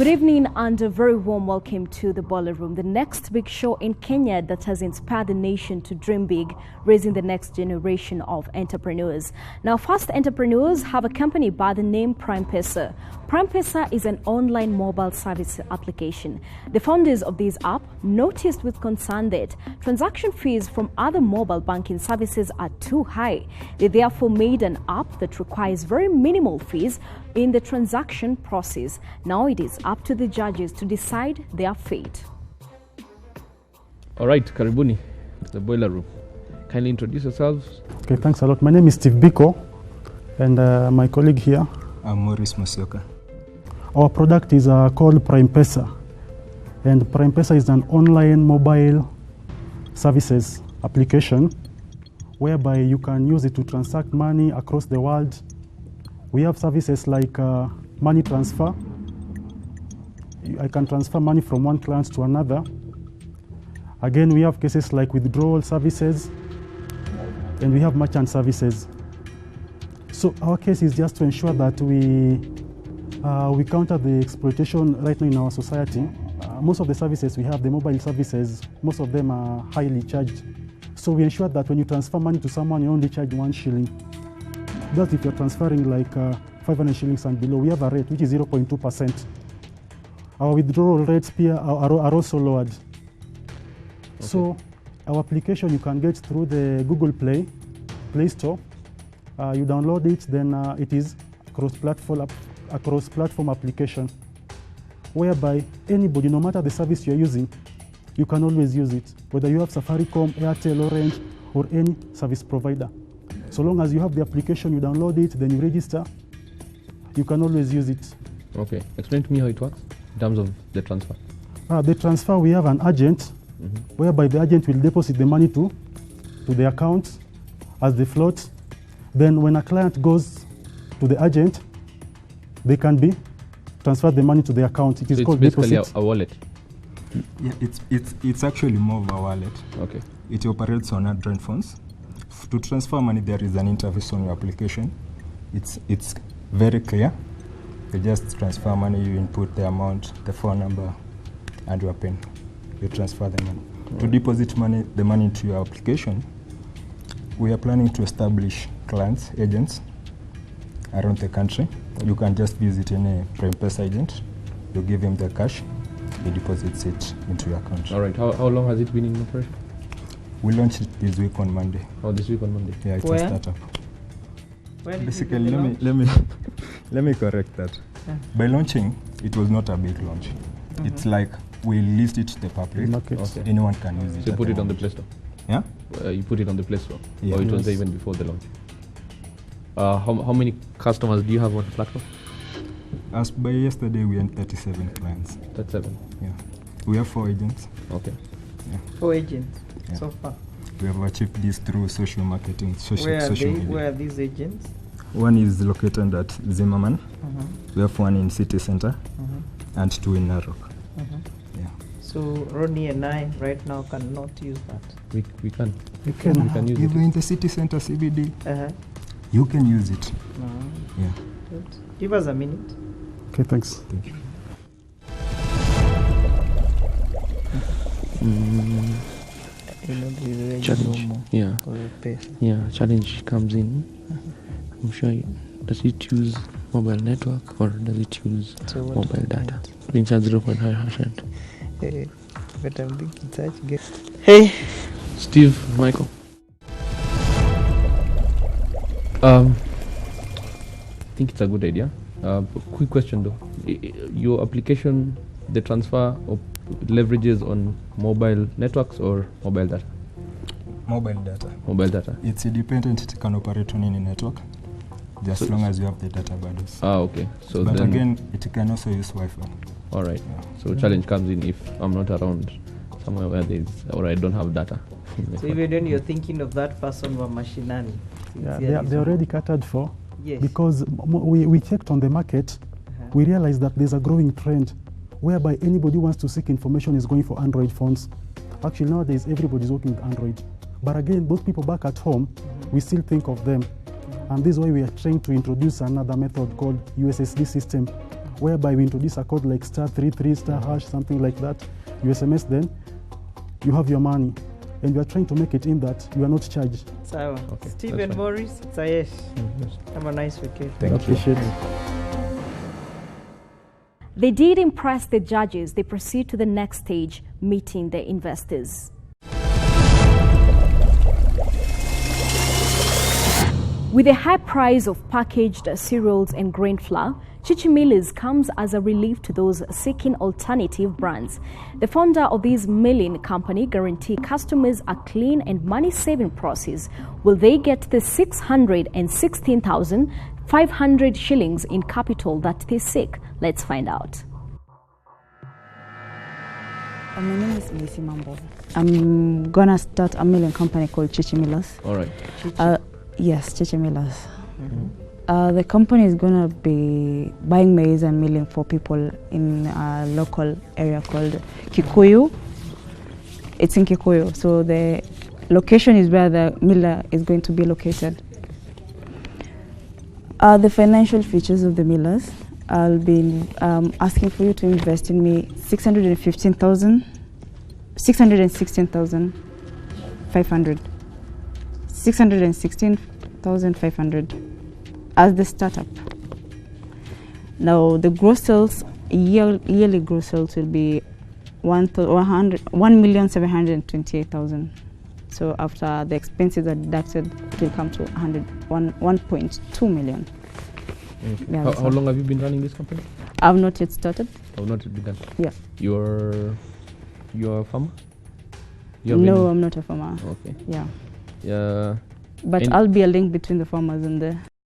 Good evening and a very warm welcome to the Boiler Room, the next big show in Kenya that has inspired the nation to dream big, raising the next generation of entrepreneurs. Now, first entrepreneurs have a company by the name PrimePesa. PrimePesa is an online mobile service application. The founders of this app noticed with concern that transaction fees from other mobile banking services are too high. They therefore made an app that requires very minimal fees in the transaction process. Now it is up to the judges to decide their fate. All right, karibuni, the Boiler Room. Kindly introduce yourselves. Okay, thanks a lot. My name is Steve Biko, and my colleague here. I'm Maurice Masioka. Our product is called PrimePesa, and PrimePesa is an online mobile services application whereby you can use it to transact money across the world. We have services like money transfer. I can transfer money from one client to another. Again, we have cases like withdrawal services, and we have merchant services. So our case is just to ensure that we counter the exploitation right now in our society. Most of the services we have, the mobile services, most of them are highly charged. So we ensure that when you transfer money to someone, you only charge 1 shilling. That's if you're transferring like 500 shillings and below. We have a rate which is 0.2%. Our withdrawal rates here are also lowered. Okay. So our application you can get through the Google Play Store. You download it, then it is cross-platform application, whereby anybody, no matter the service you're using, you can always use it, whether you have Safaricom, Airtel, Orange, or any service provider. So long as you have the application, you download it, then you register, you can always use it. Okay, explain to me how it works in terms of the transfer. The transfer, we have an agent, whereby the agent will deposit the money to the account as the float. Then when a client goes to the agent, they can be transferred the money to the account. It is called basically deposit. a wallet. Yeah, it's actually more of a wallet. Okay. It operates on Android phones. To transfer money, there is an interface on your application. It's very clear. You just transfer money, you input the amount, the phone number, and your PIN. You transfer the money. Right. To deposit the money into your application, we are planning to establish clients, agents around the country. Okay. You can just visit any PrimePesa agent. You give him the cash, he deposits it into your account. All right. How long has it been in operation? We launched it this week on Monday. Oh, this week on Monday. Yeah, it's a startup. Where did Basically, you let me correct that. Yeah. By launching, it was not a big launch. It's like we released it to the public. Okay. Anyone can use it. So you put it on the Play Store? Yeah? You put it on the Play Store? Yeah. Or it was there even before the launch? How many customers do you have on the platform? As by yesterday, we had 37 clients. 37? Yeah. We have 4 agents. Okay. Yeah. 4 agents Yeah. so far. We have achieved this through social marketing, social Where media. are these agents? One is located at Zimmerman. We have one in City Center and 2 in Narok. Yeah. So Ronnie and I right now cannot use that. We can. You can. We can use Even it. in the City Center CBD, Uh-huh. you can use it. Yeah. Good. Give us a minute. Okay, thanks. Thank you. Challenge. Yeah. Yeah, challenge comes in. I'm sure. Does it use mobile network or does it use mobile data? Recharge 0.5%. But I'm thinking such Hey, Steve, Michael. I think it's a good idea. Quick question though. Your application, the transfer leverages on mobile networks or mobile data? Mobile data. Mobile data. It's independent. It can operate on any network, just long as you have the data bundles. Okay. So but then again, it can also use Wi-Fi. all right. Yeah. So challenge comes in if I'm not around somewhere where there is or I don't have data. so even when you're thinking of that person who are machinani. Yeah, they're already catered for. Yes. Because we checked on the market, we realized that there's a growing trend whereby anybody who wants to seek information is going for Android phones. Actually, nowadays, everybody's working with Android. But again, those people back at home, we still think of them. And this is why we are trying to introduce another method called USSD system, whereby we introduce a code like *33 *# something like that. You SMS then, you have your money, and we are trying to make it in that you are not charged. Sawa. Okay, Stephen that's fine. Morris, Sayesh. Yes. Have a nice weekend. Thank you. Appreciate it. They did impress the judges. They proceed to the next stage, meeting the investors. With the high price of packaged cereals and grain flour, Chichi Millers comes as a relief to those seeking alternative brands. The founder of this milling company guarantee customers a clean and money-saving process. Will they get the 616,500 shillings in capital that they seek? Let's find out. My name is Macy Mambo. I'm gonna start a milling company called Chichi Millers. All right. Yes, Chichi Millers. The company is gonna be buying maize and milling for people in a local area called Kikuyu. It's in Kikuyu, so the location is where the miller is going to be located. The financial features of the millers, I'll be asking for you to invest in me 616,500 as the startup. Now the gross sales, yearly gross sales will be 1,728,000. So after the expenses are deducted, it will come to 1.2 million. Okay. Yeah, How long have you been running this company? I've not yet started. Have not yet begun. Yeah. You're a farmer? No, I'm not a farmer. Okay. Yeah. Yeah. But And- I'll be a link between the farmers and the